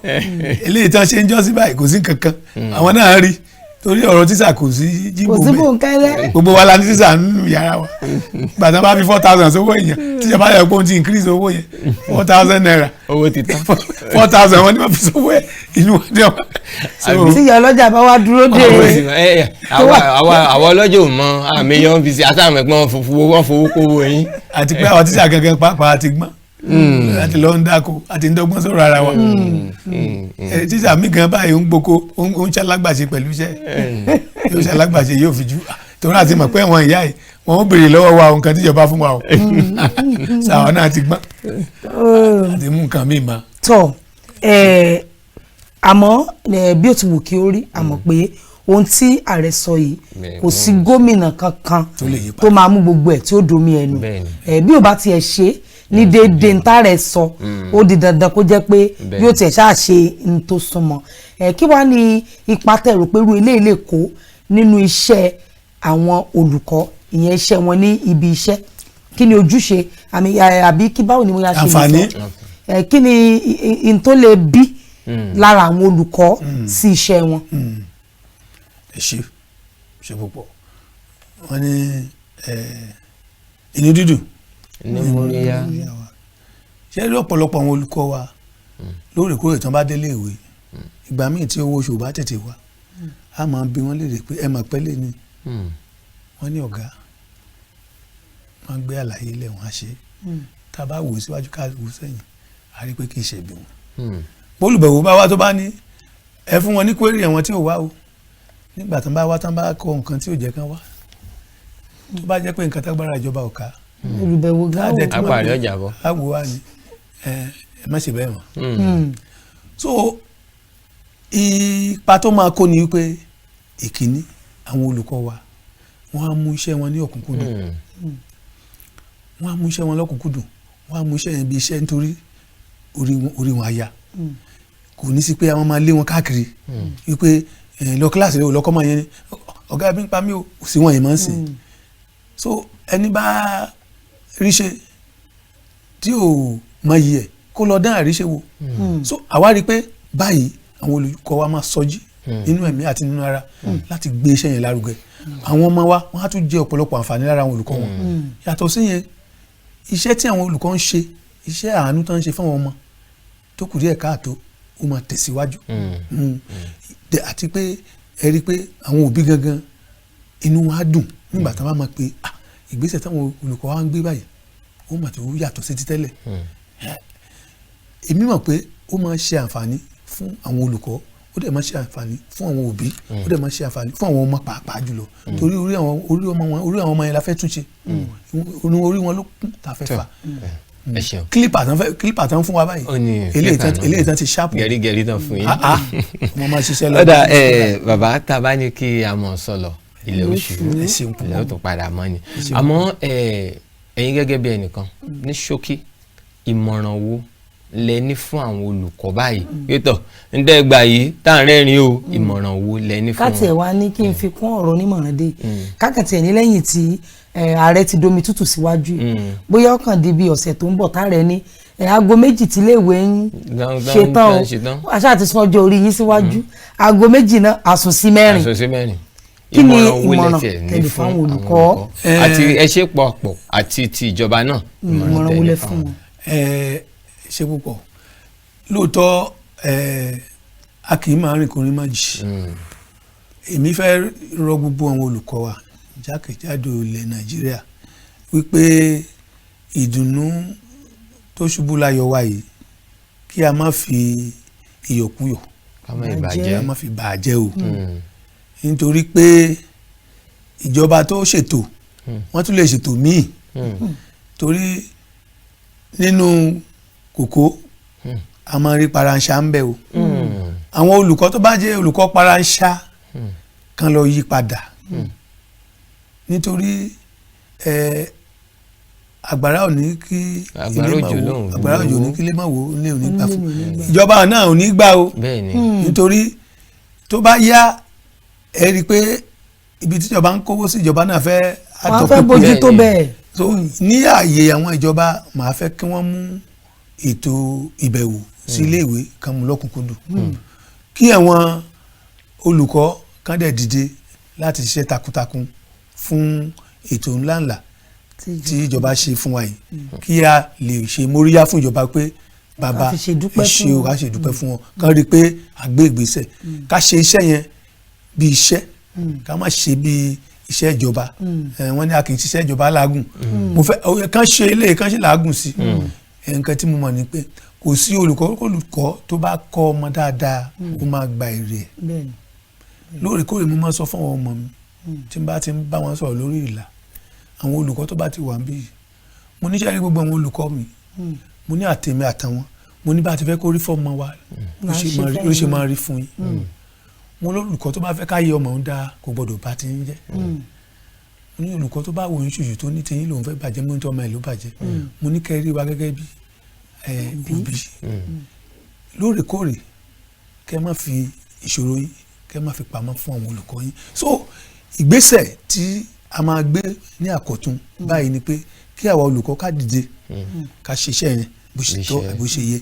eléyìí tán ṣe ń jọ́ sí báyìí kò sí kankan àwọn náà rí torí ọ̀rọ̀ tísà kò sí jíbò bẹ́ẹ̀ gbogbo wa la ní tísà nínú yàrá wa gbàtà bá fi 4,000 sówó èèyàn tíjọba yẹ kó ti increase owó yẹn 4,000 naira owó ti tán 4,000 wọn ni wọn fi sówó ẹ inú wọn dẹ wọn. tí ìyá ọlọ́jà bá wá dúró dé àwọn ọlọ́jà ò mọ àmì yẹn fi ṣe àtàwọn ẹ̀gbọ́n wọn fowó kówó yín. àti pé àwọn tísà gangan pàápàá àti gbọ́n àti lọ ń dáko àti ń dọ́gbọ́n sọ̀rọ̀ ara wa tíṣà mi gan báyìí ń gboko ó ń ṣalágbàṣe pẹ̀lú iṣẹ́ yóò ṣalágbàṣe yóò fi jú torí àti mọ̀ pé àwọn ìyá yìí wọ́n ń béèrè lọ́wọ́ wa nǹkan tíjọba fún wa o sàwọn náà ti gbọ́n àti mú nǹkan míì ma. tọ àmọ́ bí ó ti wù kí ó rí àmọ́ pé ohun tí ààrẹ sọ yìí kò sí gómìnà kankan tó máa mú gbogbo ẹ̀ tí ó domi ẹnu bí ó bá tiẹ̀ ṣe ní déédéé ntá rẹ̀ sọ ó di dandan kó jẹ́ pé yóò tiẹ̀ ṣáà ṣe n tó súnmọ́ kí wàá ní ipa tẹ̀rù pé irú ilé ilé kó nínú iṣẹ́ àwọn olùkọ́ ìyẹn iṣẹ́ wọn ní ibi iṣẹ́ kí ni ojúṣe àbí kí báwo ni mo yà ṣe lè sọ kí ni n tó lè bí lára àwọn olùkọ́ sí iṣẹ́ wọn. ẹ ṣe púpọ̀ wọ́n ní inú dídùn ní móríyá ṣé rí ọ̀pọ̀lọpọ̀ àwọn olùkọ́ wa lóòrèkóòrè tán bá délé ìwé ìgbà míì tí owó oṣù bá tètè wá a máa bí wọ́n léèrè pé ẹ mà pẹ́lẹ́ ni wọ́n ní ọ̀gá wọ́n gbé àlàyé ilẹ̀ wọn á ṣe tá a bá wò síwájú ká wò sẹ́yìn a rí pé kì í ṣe bí wọn. bólúbẹ̀wò bá wá tó bá ní ẹ fún wọn ní kwérì ẹ̀wọ̀n tí ò wá o nígbà tán bá wá tán bá kọ nǹkan tí ò jẹ́ kán wá tó bá jẹ́ pé nǹkan tágbára ìjọba ò ká olùbẹ̀wò gáwó apàdé ọjà bọ. àwò wa ni ẹ má ṣe bẹ́ẹ̀ mọ́. so ipa tó máa kó ni wípé ìkíní àwọn olùkọ́ wa wọ́n á mú iṣẹ́ wọn ní ọ̀kúnkúndùn wọ́n á mú iṣẹ́ wọn lọ́kúnkúndùn wọ́n á mú iṣẹ́ yẹn bí iṣẹ́ nítorí orí wọn á yá kò ní sí pé àwọn máa lé wọn káàkiri wípé lọ kíláàsì rẹ ò lọ́kọ́ máa yẹn ni ọ̀gá ẹbí ń pa mí ò sí wọn yẹn máa ń sìn so ẹni bá ríṣe tí ò mọ iye ẹ̀ kó lọ dán àríṣe wò so àwa rí i pé báyìí àwọn olùkọ́ wa máa sọjí nínú ẹ̀mí àti nínú ara láti gbé iṣẹ́ yẹn lárugẹ àwọn ọmọ wa wọ́n á tún jẹ ọ̀pọ̀lọpọ̀ àǹfààní lára àwọn olùkọ́ wọn yàtọ̀ sí yẹn iṣẹ́ tí àwọn olùkọ́ ń ṣe iṣẹ́ àánú tó ń ṣe fún àwọn ọmọ tó kù díẹ̀ káàtó ó máa tẹ̀síwájú àti pé ẹ rí i pé àwọn òbí gangan inú wa dùn nígbà tí wọ́n máa pe ìgbésẹ̀ táwọn olùkọ́ wa ń gbé báyìí ó mà tó yàtọ̀ sí ti tẹ́lẹ̀ èmi mọ̀ pé ó máa ṣe àǹfààní fún àwọn olùkọ́ ó dẹ̀ máa ṣe àǹfààní fún àwọn òbí ó dẹ̀ máa ṣe àǹfààní fún àwọn ọmọ pàápàá jùlọ torí orí àwọn ọmọ yẹn la fẹ́ túnṣe orí wọn ló kún tá a fẹ́ fà kílípà tán fún wa báyìí eléyìí tán ti ṣáàpù gẹ̀rígẹ̀rí tán fún yín ọmọ máa ṣiṣẹ́ lọ. ọ̀dà bàbá tá a bá ní kí a mọ̀ sọ̀lọ̀ ilé oṣù ilé ó tún padà mọ́ ni àmọ́ ẹ̀yin gẹ́gẹ́ bí ẹnìkan ní ṣókí ìmọ̀ràn wo lẹ ní fún àwọn olùkọ́ báyìí pétọ̀ ǹdẹ́gbà yìí tá à ń rẹ́rìn o ìmọ̀ràn wo lẹ ní fún wọn. káàtì ẹ̀ wá ní kí n fi kún ọ̀rọ̀ onímọ̀ràn dé káàkàtì ẹ̀ ní lẹ́yìn tí ààrẹ ti domi tútù síwájú bóyá ọkàn di bí ọ̀sẹ̀ tó ń bọ̀ táàrẹ ní aago méjì tí iléèwé ń ṣetán o àṣà àti sún ọjọ́ orí yín síwájú aago méjì náà àsùn sí mẹ́rin kí ni ìmọ̀ràn tẹ̀lé fún àwọn olùkọ́ àti ẹ ṣe pọ̀ àti ti ìjọba náà ìmọ̀ràn wọlé fún wọn. ṣe púpọ̀ lóòótọ́ a kì í máa rìn kò ní má jì èmi fẹ́ rọ gbogbo àwọn olùkọ́ wa jákèjádò ilẹ̀ Nàìjíríà wípé ìdùnnú tó ṣubú láyọ̀ wa yìí kí a má fi ìyọ̀kúyọ̀ ká má fi bàjẹ́ o nítorí pé ìjọba tó ṣètò wọ́n tún lè ṣètò míì torí nínú kòkó a máa rí paranṣá ń bẹ o àwọn olùkọ́ tó bá jẹ́ olùkọ́ paranṣá kan lọ yí padà nítorí àgbàrá ò ní kí ilé máa wò àgbàrá òjò ní kí ilé máa wò ilé ò ní gbà fún ìjọba náà ò ní gbà o nítorí tó bá yá ẹ rí i pé ibi tíjọba ń kówó sí ìjọba náà fẹ́ àtọ̀pẹ́ bójú tó bẹ́ẹ̀. so ní ààyè àwọn ìjọba màá fẹ́ kí wọ́n mú ètò ìbẹ̀wò sí iléèwé kan mú lọ́kùnkúndùn kí àwọn olùkọ́ kan dẹ̀ dìde láti ṣiṣẹ́ takuntakun fún ètò ńláńlá tí ìjọba ṣe fún wa yìí kí a lè ṣe móríyá fún ìjọba pé bàbá ìṣe o ká ṣe dúpẹ́ fún wọn kán rí i pé àgbé ìgbésẹ̀ ká ṣe iṣẹ́ yẹn bí iṣẹ́ ká má ṣe bí iṣẹ́ ìjọba wọ́n ní a kì í ṣiṣẹ́ ìjọba láàgùn mo fẹ́ kán ṣe eléyìí kán ṣe làágùn sí nǹkan tí mo mọ̀ ni pé kò sí olùkọ́ tó bá kọ́ ọmọ dáadáa ó máa gba èrè ẹ̀ lóòrèkóòrè mo máa sọ fún àwọn ọmọ mi tí n bá ti ń bá wọn sọ̀rọ̀ lórí ìlà àwọn olùkọ́ tó bá ti wà ń bí mo níṣẹ́ rí gbogbo àwọn olùkọ́ mi mo ní àtẹ̀mí àtàwọn mo ní bá ti fẹ́ kó rí fọ́ọ̀mù wa ló ṣe máa rí fún yín mo lólùkọ́ tó bá fẹ́ káyé ọmọ ń dáa kò gbọ́dọ̀ bá ti ń jẹ́ mo ní olùkọ́ tó bá wò ń ṣùṣù tó ní tiyín lòun fẹ́ bàjẹ́ mo ní tọ́ ọmọ ẹ̀ ló bàjẹ́ mo ní kẹ́rí wa gẹ́gẹ́ bí òbí lóòrèkóòrè kẹ́ má fi ìṣòro yín kẹ́ má fi pamọ́ fún àwọn olùkọ́ yín so ìgbésẹ̀ tí a máa gbé ní àkọ́tún báyìí ni pé kí àwa olùkọ́ ká dìde ká ṣiṣẹ́ yẹn bó ṣe tọ́ bó ṣe yẹ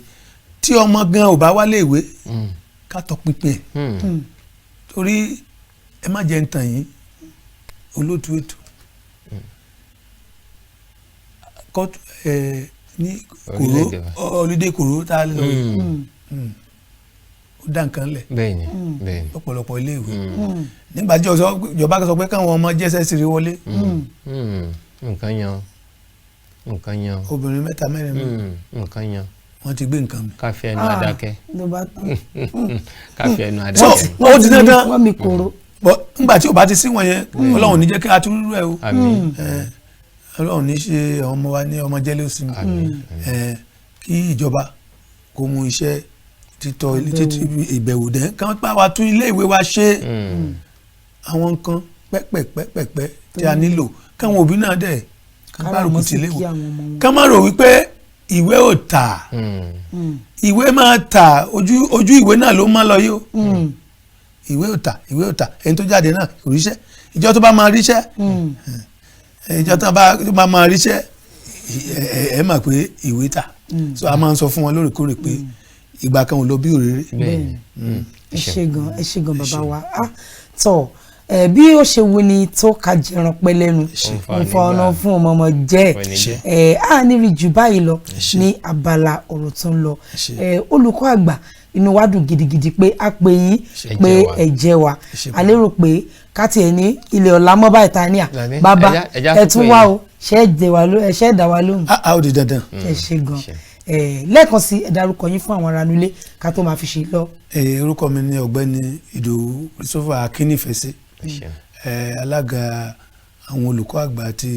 tí ọmọ gan ò bá wálé ìwé ká tọpinpin ẹ̀ torí ẹ má jẹ́ ń tàn yín olóòtú ètò ní kòró ọlídé kòró tá a lọ ó dá nǹkan lẹ̀ lọ́pọ̀lọpọ̀ iléèwé nígbà tí ìjọba sọ pé káwọn ọmọ jẹ́sẹ̀ sí rí wọlé nǹkan yan obìnrin mẹ́ta mẹ́rin nǹkan yan wọ́n ti gbé nǹkan mi. káfí ẹnu adákẹ́ káfí ẹnu so adákẹ́. ó ti dandan wọ́n mi kóró. nígbà tí o bá ti sí wọn yẹn ọlọ́run ní jẹ́ kí a tún rú ẹ o ọlọ́run ní ṣe àwọn ọmọ wa ní ọmọ jẹ́lẹ́ òsì kí ìjọba kó mú iṣẹ́ títọ́ ìbẹ̀wò dẹ́ kí wọ́n bá wa tún ilé ìwé wa ṣe àwọn nǹkan pẹ́pẹ́pẹ́pẹ́ tí a nílò káwọn òbí náà dẹ̀ ká bá rògbò tí ilé ìwé ká má rò wípé ìwé ò tà ìwé máa tà ojú ìwé náà ló máa lọ yìí o ìwé ò tà ẹni tó jáde náà kò ríṣẹ́ ìjọ tó bá máa ríṣẹ́ ìjọ tó bá máa ríṣẹ́ ẹ mà pé ìwé tà so a máa ń sọ fún wọn lóòrèkóòrè pé ìgbà kan ò lọ bí òréré. ẹ ṣé gan bàbá wa tọ bí ó ṣe wu ni tó ka jẹran pẹ́ lẹ́nu nfa ọ̀nà fún ọmọ jẹ́ a nírí jù báyìí lọ ní abala ọ̀rọ̀ tó ń lọ olùkọ́ àgbà inú wa dùn gidigidi pé a pè yín pé ẹ jẹ́ wa a lérò pé káti ẹ̀ ní ilẹ̀ ọ̀la mọ́ báyìí ta ní à bàbá ẹ tún wá o ṣe é dá wa lóhùn. a ò di dandan. ẹ ṣe gan lẹ́ẹ̀kan sí ẹ dárúkọ yín fún àwọn ará nulẹ̀ ká tó máa fi ṣe lọ. orúkọ mi ni ọ̀gbẹ́ni Ìdòwú Christopher Akínnífẹ̀sí alága àwọn olùkọ́ àgbà ti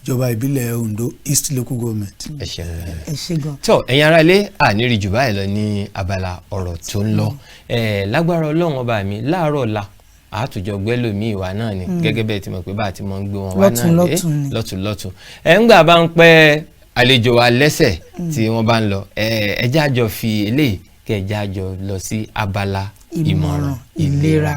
ìjọba ìbílẹ̀ Ondo East Local Government. ẹ ṣe gan. tó ẹ̀yin ará ilé àníri jù báyìí lọ ní abala ọ̀rọ̀ tó ń lọ lágbára Ọlọ́run ọba mi láàárọ̀ ọ̀la àtújọ gbẹ́lòmíì wa náà ni gẹ́gẹ́ bẹ́ẹ̀ ti mọ̀ pé bá a ti mọ̀ ń gbé wọn wá náà lọ́tùnlọ́tùn ń gbà bá ń pẹ́ àlejò wa lẹ́sẹ̀ tí wọ́n bá ń lọ ẹjẹ́ àjọ fi eléyìí kẹ́ ẹjẹ́ àjọ lọ sí abala ìmọ̀ràn ìlera.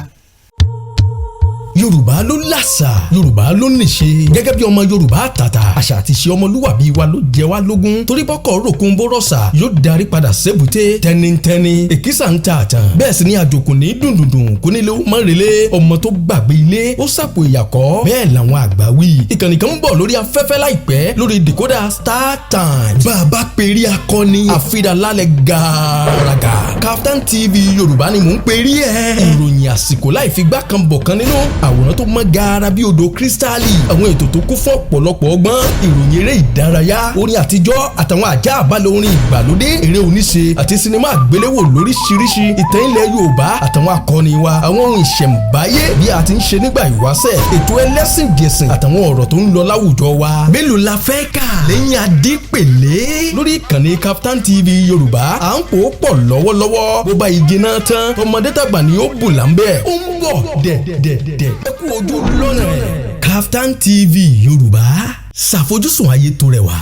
Yorùbá ló làṣà, Yorùbá ló níṣe. Gẹ́gẹ́ bí ọmọ Yorùbá àtàtà, àṣà àti ìṣe ọmọlúwàbí wa ló jẹ wá lógún. Torí bọ́kọ̀ ròkun bórọ̀ṣà yóò darí padà sébùté. Tẹnitẹni èkísà ń ta àtàn. Bẹ́ẹ̀ sì ni àjòkùn ní dùndùndùn kò nílé ó mọ́ relé. Ọmọ tó gbàgbé ilé ó sàpò ìyàkọ́. Bẹ́ẹ̀ làwọn àgbà wí. Ìkànnì kan ń bọ̀ lórí afẹ́fẹ́ láìpẹ́ lórí decoder StarTimes. Bàbá perí akọni àfidàlálẹ̀ gàràgà. Kaftan TV Yorùbá ni mò ń perí ẹ̀. Ìròyìn àsìkò láì fi gbá kan bọ̀ kan nínú. Àwòrán tó mọ́ gaara bí odò kírísítálì, àwọn ètò tó kún fún ọ̀pọ̀lọpọ̀ ọgbọ́n, ìròyìn eré ìdárayá, orin àtijọ́ àtàwọn àjá àbálẹ̀ orin ìgbàlódé, eré oníṣe àti sinimá àgbéléwò lóríṣiríṣi, ìtàn ilẹ̀ Yorùbá àtàwọn akọni wa, àwọn ohun ìṣẹ̀ǹbáyé bí a ti ń ṣe nígbà ìwáṣẹ̀, ètò ẹlẹ́sìn jẹ̀sìn àtàwọn ọ̀rọ̀ tó ń lọ láwùjọ wa. Mélòó la fẹ́ kà lẹ́yìn Adépèlé lórí ìkànnì Kaftan TV Yorùbá? À ń pò ó pọ̀ lọ́wọ́lọ́wọ́. Bó bá igi náà tán, ọmọdé tàgbà ni ó bù láńbẹ́. Ó ń bọ̀ dẹ̀dẹ̀dẹ̀. Ẹ kú ojú lọ́nà ẹ̀. Kaftan TV Yorùbá ṣàfojúsùn ayé tó rẹwà.